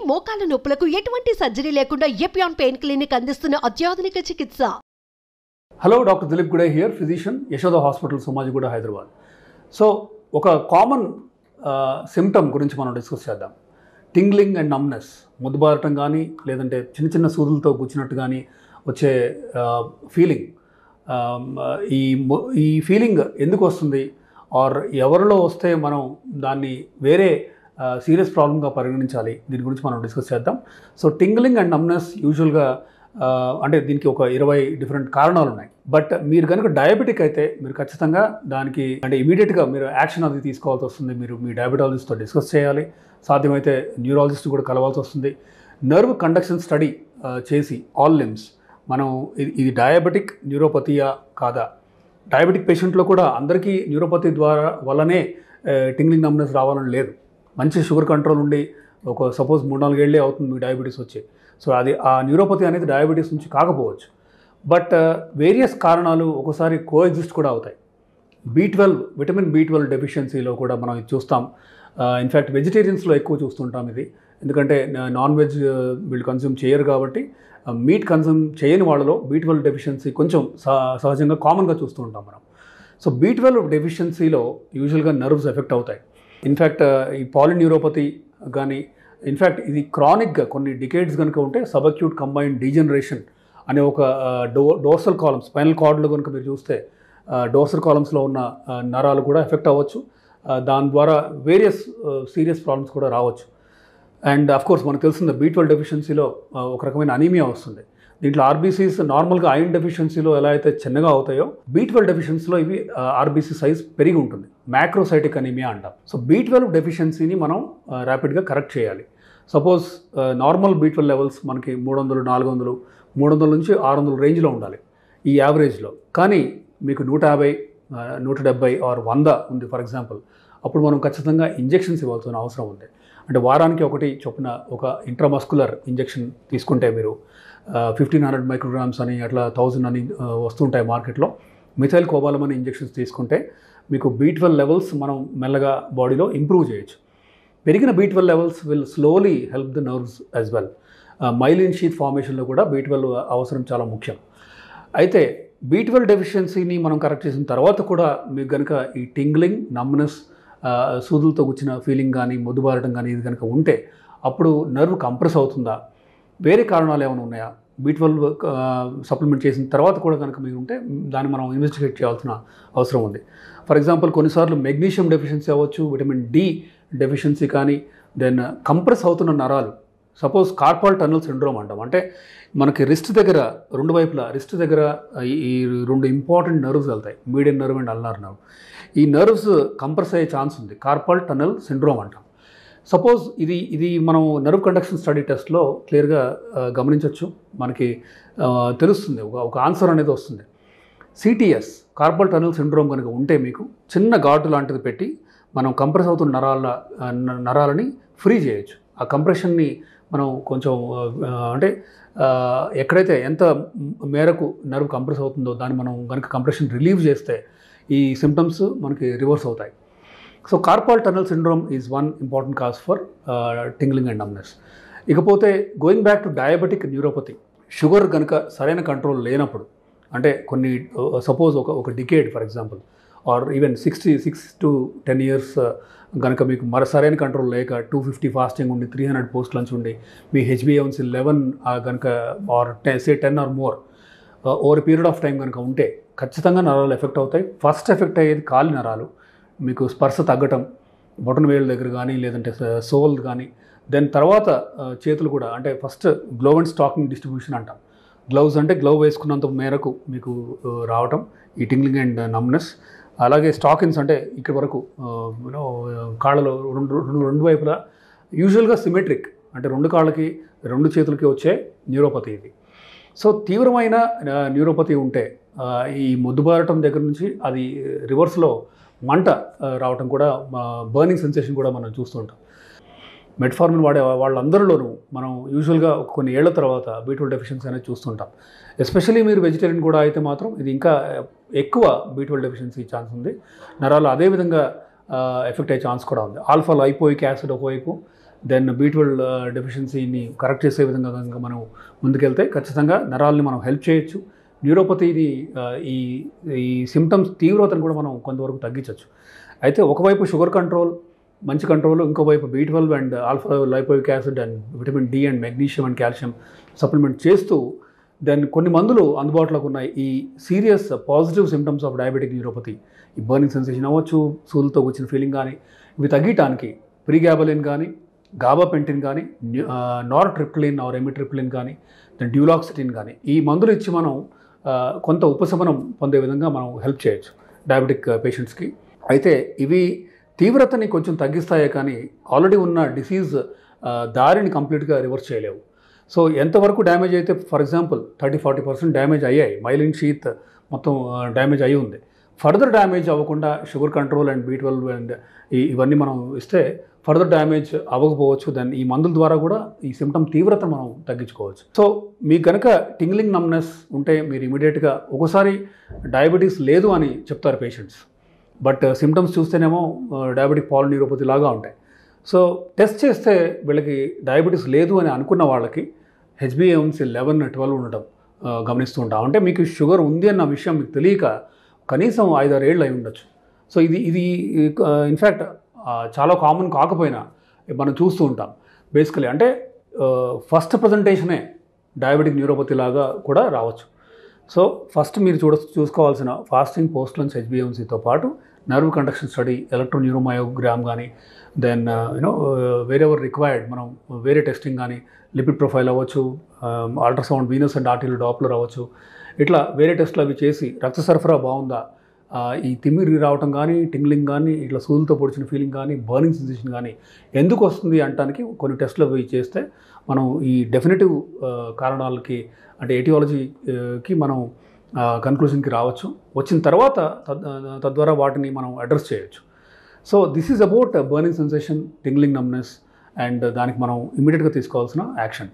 మోకాల నొప్పులకు ఎటువంటి సర్జరీ లేకుండా ఎపియాన్ పెయిన్ క్లినిక్ అందిస్తున్న అత్యాధునిక చికిత్స. Hello, doctor Dilip Gude here, physician, Yashoda hospital, Somajiguda, Hyderabad. So ఒక కామన్ సిమ్టమ్ గురించి మనం డిస్కస్ చేద్దాం. టింగ్లింగ్ అండ్ నమ్నెస్, ముద్దుబారటం కానీ లేదంటే చిన్న చిన్న సూదులతో గుచ్చినట్టు కానీ వచ్చే ఫీలింగ్. ఈ ఫీలింగ్ ఎందుకు వస్తుంది, ఆర్ ఎవరిలో వస్తే మనం దాన్ని వేరే సీరియస్ ప్రాబ్లంగా పరిగణించాలి, దీని గురించి మనం డిస్కస్ చేద్దాం. సో టింగ్లింగ్ అండ్ నమ్నెస్ యూజువల్గా అంటే దీనికి ఒక 20 డిఫరెంట్ కారణాలు ఉన్నాయి. బట్ మీరు కనుక డయాబెటిక్ అయితే మీరు ఖచ్చితంగా దానికి అంటే ఇమీడియట్గా మీరు యాక్షన్ అది తీసుకోవాల్సి వస్తుంది. మీరు మీ డయాబెటాలజిస్ట్తో డిస్కస్ చేయాలి, సాధ్యమైతే న్యూరాలజిస్ట్ కూడా కలవాల్సి వస్తుంది. నర్వ్ కండక్షన్ స్టడీ చేసి ఆల్ లిమ్స్ మనం ఇది డయాబెటిక్ న్యూరోపతియా కాదా, డయాబెటిక్ పేషెంట్లో కూడా అందరికీ న్యూరోపతి వల్లనే టింగ్లింగ్ నమ్నెస్ రావాలని లేదు. మంచి షుగర్ కంట్రోల్ ఉండి ఒక సపోజ్ 3-4 ఏళ్ళే అవుతుంది మీ డయాబెటీస్ వచ్చి, సో అది ఆ న్యూరోపతి అనేది డయాబెటీస్ నుంచి కాకపోవచ్చు. బట్ వేరియస్ కారణాలు ఒక్కోసారి కోఎగ్జిస్ట్ కూడా అవుతాయి. B12 విటమిన్ B12 డెఫిషియన్సీలో కూడా మనం ఇది చూస్తాం. ఇన్ఫ్యాక్ట్ వెజిటేరియన్స్లో ఎక్కువ చూస్తుంటాం ఇది, ఎందుకంటే నాన్ వెజ్ వీళ్ళు కన్జ్యూమ్ చేయరు కాబట్టి. మీట్ కన్జ్యూమ్ చేయని వాళ్ళలో B12 డెఫిషియన్సీ కొంచెం సహజంగా కామన్గా చూస్తూ ఉంటాం మనం. సో B12 డెఫిషియన్సీలో యూజువల్గా నర్వ్స్ ఎఫెక్ట్ అవుతాయి. ఇన్ఫ్యాక్ట్ ఈ పాలిన్యూరోపతి కానీ, ఇన్ఫ్యాక్ట్ ఇది క్రానిక్గా కొన్ని డికేడ్స్ కనుక ఉంటే సబ్అక్యూట్ కంబైన్డ్ డీజనరేషన్ అనే ఒక డోర్సల్ కాలమ్స్, స్పైనల్ కార్డ్లో కనుక మీరు చూస్తే డోర్సల్ కాలమ్స్లో ఉన్న నరాలు కూడా ఎఫెక్ట్ అవ్వచ్చు. దాని ద్వారా వేరియస్ సీరియస్ ప్రాబ్లమ్స్ కూడా రావచ్చు. అండ్ అఫ్కోర్స్ మనకు తెలిసింది B12 డెఫిషియన్సీలో ఒక రకమైన అనీమియా వస్తుంది. దీంట్లో ఆర్బీసీస్ నార్మల్గా ఐరన్ డెఫిషియన్సీలో ఎలా అయితే చిన్నగా అవుతాయో B12 డెఫిషియన్సీలో ఇవి ఆర్బీసీ సైజ్ పెరిగి ఉంటుంది. మ్యాక్రోసైటిక్ అనీమియా అంటాం. సో B12 డెఫిషియన్సీని మనం ర్యాపిడ్గా కరెక్ట్ చేయాలి. సపోజ్ నార్మల్ B12 లెవెల్స్ మనకి 300, 400, 300 నుంచి 600 రేంజ్లో ఉండాలి ఈ యావరేజ్లో. కానీ మీకు 150, 170 ఆర్ 100 ఉంది ఫర్ ఎగ్జాంపుల్, అప్పుడు మనం ఖచ్చితంగా ఇంజెక్షన్స్ ఇవ్వాల్సిన అవసరం ఉంది. అంటే వారానికి ఒకటి చొప్పున ఒక ఇంట్రామస్కులర్ ఇంజెక్షన్ తీసుకుంటే మీరు 1500 మైక్రోగ్రామ్స్ అని అట్లా 1000 అని వస్తుంటాయి మార్కెట్లో. మిథైల్ కోబాలమని ఇంజెక్షన్స్ తీసుకుంటే మీకు B12 లెవెల్స్ మనం మెల్లగా బాడీలో ఇంప్రూవ్ చేయొచ్చు. పెరిగిన B12 levels will slowly help the nerves as well. Myelin sheath ఫార్మేషన్లో కూడా B12 అవసరం చాలా ముఖ్యం. అయితే B12 డెఫిషియన్సీని మనం కరెక్ట్ చేసిన తర్వాత కూడా మీకు కనుక ఈ టింగ్లింగ్, నమ్నెస్, సూదులతో కూర్చిన ఫీలింగ్ కానీ, మొద్దుబారటం కానీ ఇది కనుక ఉంటే అప్పుడు నర్వ్ కంప్రెస్ అవుతుందా, వేరే కారణాలు ఏమైనా ఉన్నాయా, B12 సప్లిమెంట్ చేసిన తర్వాత కూడా కనుక మీరు ఉంటే దాన్ని మనం ఇన్వెస్టిగేట్ చేయాల్సిన అవసరం ఉంది. ఫర్ ఎగ్జాంపుల్ కొన్నిసార్లు మెగ్నీషియం డెఫిషియన్సీ అవ్వచ్చు, విటమిన్ D డెఫిషియన్సీ కానీ, దెన్ కంప్రెస్ అవుతున్న నరాలు, సపోజ్ కార్పల్ టన్నల్ సిండ్రోమ్ అంటాం. అంటే మనకి రిస్ట్ దగ్గర రెండు వైపులా రిస్ట్ దగ్గర ఈ 2 ఇంపార్టెంట్ నర్వ్స్ వెళ్తాయి, median nerve and ulnar nerve. ఈ నర్వ్స్ కంప్రెస్ అయ్యే ఛాన్స్ ఉంది, కార్పల్ టన్నల్ సిండ్రోమ్ అంటాం. సపోజ్ ఇది మనం నర్వ్ కండక్షన్ స్టడీ టెస్ట్లో క్లియర్గా గమనించవచ్చు, మనకి తెలుస్తుంది, ఒక ఆన్సర్ అనేది వస్తుంది. CTS కార్పల్ టన్నల్ సిండ్రోమ్ కనుక ఉంటే మీకు చిన్న ఘాటు లాంటిది పెట్టి మనం కంప్రెస్ అవుతున్న నరాలని ఫ్రీ చేయొచ్చు. ఆ కంప్రెషన్ని మనం కొంచెం అంటే ఎక్కడైతే ఎంత మేరకు నర్వ్ కంప్రెస్ అవుతుందో దాన్ని మనం కనుక కంప్రెషన్ రిలీవ్ చేస్తే ఈ సిమ్టమ్స్ మనకి రివర్స్ అవుతాయి. So carpal tunnel syndrome is one important cause for tingling and numbness. ఇకపోతే going back to diabetic neuropathy, sugar కనుక సరైన కంట్రోల్ లేనప్పుడు, అంటే కొన్ని సపోజ్ ఒక decade for example or even 66 to 10 years కనుక మీకు సరైన కంట్రోల్ లేక 250 ఫాస్టింగ్ ఉండి 300 పోస్ట్ లంచ్ ఉండి మీ HbA1c 11 కనుక or 10 or more over period of time కనుక ఉంటే ఖచ్చితంగా నరాలు ఎఫెక్ట్ అవుతాయి. ఫస్ట్ ఎఫెక్ట్ అయ్యేది కాలి నరాలు, మీకు స్పర్శ తగ్గటం బొటన వేళ్ళ దగ్గర కానీ లేదంటే సోల్ కానీ, దెన్ తర్వాత చేతులు కూడా, అంటే first glove and stocking distribution అంటాం. గ్లౌజ్ అంటే గ్లవ్ వేసుకున్నంత మేరకు మీకు రావటం ఈ టింగ్లింగ్ అండ్ నమ్నెస్. అలాగే స్టాకిన్స్ అంటే ఇక్కడ వరకు కాళ్ళలో రెండు వైపులా యూజువల్గా సిమెట్రిక్, అంటే 2 కాళ్ళకి 2 చేతులకి వచ్చే న్యూరోపతి ఇది. సో తీవ్రమైన న్యూరోపతి ఉంటే ఈ మొద్దుబారటం దగ్గర నుంచి అది రివర్స్లో మంట రావటం కూడా, బర్నింగ్ సెన్సేషన్ కూడా మనం చూస్తుంటాం. మెట్ఫార్మిన్ వాడే వాళ్ళందరిలోనూ మనం యూజువల్గా కొన్ని ఏళ్ల తర్వాత B12 డెఫిషియన్సీ అనేది చూస్తుంటాం. ఎస్పెషల్లీ మీరు వెజిటేరియన్ కూడా అయితే మాత్రం ఇది ఇంకా ఎక్కువ B12 డెఫిషియన్సీ ఛాన్స్ ఉంది. నరాలు అదేవిధంగా ఎఫెక్ట్ అయ్యే ఛాన్స్ కూడా ఉంది. ఆల్ఫా లైపోయిక్ యాసిడ్ ఒకవైపు, దెన్ B12 డెఫిషియన్సీని కరెక్ట్ చేసే విధంగా కనుక మనం ముందుకెళ్తే ఖచ్చితంగా నరాలని మనం హెల్ప్ చేయొచ్చు. న్యూరోపతిని ఈ ఈ సిమ్టమ్స్ తీవ్రతను కూడా మనం కొంతవరకు తగ్గించవచ్చు. అయితే ఒకవైపు షుగర్ కంట్రోల్ మంచి కంట్రోల్, ఇంకోవైపు B12 and alpha lipoic acid and vitamin D and magnesium and calcium supplement చేస్తూ దెన్ కొన్ని మందులు అందుబాటులోకి ఉన్నాయి. ఈ serious positive symptoms of diabetic neuropathy, ఈ బర్నింగ్ సెన్సేషన్ అవ్వచ్చు, సూదులతో వచ్చిన ఫీలింగ్ కానీ, ఇవి తగ్గటానికి ప్రీగాబలిన్ కానీ, గాబాపెంటిన్ కానీ, నార్ట్రిప్టిలిన్ ఆర్ ఎమిట్రిప్టిలిన్ కానీ, దెన్ డ్యూలాక్సిటిన్ కానీ, ఈ మందులు ఇచ్చి మనం కొంత ఉపశమనం పొందే విధంగా మనం హెల్ప్ చేయొచ్చు డయాబెటిక్ పేషెంట్స్కి. అయితే ఇవి తీవ్రతని కొంచెం తగ్గిస్తాయే కానీ ఆల్రెడీ ఉన్న డిసీజ్ దారిని కంప్లీట్గా రివర్స్ చేయలేవు. సో ఎంతవరకు డ్యామేజ్ అయితే, ఫర్ ఎగ్జాంపుల్ 30-40% డ్యామేజ్ అయ్యాయి, మైలిన్ షీత్ మొత్తం డ్యామేజ్ అయ్యి ఉంది. ఫర్దర్ డ్యామేజ్ అవ్వకుండా sugar control and B12 and ఇవన్నీ మనం ఇస్తే ఫర్దర్ డ్యామేజ్ అవ్వకపోవచ్చు. దాన్ని ఈ మందుల ద్వారా కూడా ఈ సిమ్టమ్ తీవ్రత మనం తగ్గించుకోవచ్చు. సో మీకు కనుక టింగ్లింగ్ నమ్నెస్ ఉంటే మీరు ఇమీడియట్గా, ఒకసారి డయాబెటీస్ లేదు అని చెప్తారు పేషెంట్స్, బట్ సిమ్టమ్స్ చూస్తేనేమో డయాబెటిక్ పాలిన్యూరోపతి లాగా ఉంటాయి. సో టెస్ట్ చేస్తే వీళ్ళకి డయాబెటీస్ లేదు అని అనుకున్న వాళ్ళకి HbA1c 11-12 ఉండటం గమనిస్తూ ఉంటాం. అంటే మీకు షుగర్ ఉంది అన్న విషయం మీకు తెలియక కనీసం 5-6 ఏళ్ళు అయి ఉండొచ్చు. సో ఇది ఇన్ఫ్యాక్ట్ చాలా కామన్ కాకపోయినా మనం చూస్తూ ఉంటాం బేసికలీ. అంటే ఫస్ట్ ప్రజెంటేషనే డయాబెటిక్ న్యూరోపతి లాగా కూడా రావచ్చు. సో ఫస్ట్ మీరు చూసుకోవాల్సిన ఫాస్టింగ్, పోస్ట్ లంచ్ HbA1cతో పాటు నర్వ్ కండక్షన్ స్టడీ, ఎలక్ట్రోన్యూరోమయోగ్రామ్ కానీ, దెన్ వేరెవర్ రిక్వైర్డ్ మనం వేరే టెస్టింగ్ కానీ, లిపిడ్ ప్రొఫైల్ అవ్వచ్చు, ultrasound, Venus and arterial Doppler అవ్వచ్చు, ఇట్లా వేరే టెస్టులు అవి చేసి రక్త సరఫరా బాగుందా, ఈ తిమ్మిరి రావటం కానీ, టింగ్లింగ్ కానీ, ఇట్లా సూదులతో పొడిచిన ఫీలింగ్ కానీ, బర్నింగ్ సెన్సేషన్ కానీ ఎందుకు వస్తుంది అంటానికి కొన్ని టెస్టులు అవి చేస్తే మనం ఈ డెఫినెటివ్ కారణాలకి, అంటే ఎటియాలజీకి మనం కన్క్లూజన్కి రావచ్చు. వచ్చిన తర్వాత తద్వారా వాటిని మనం అడ్రస్ చేయొచ్చు. So this is about burning sensation, tingling numbness, and దానికి మనం ఇమీడియట్గా తీసుకోవాల్సిన యాక్షన్.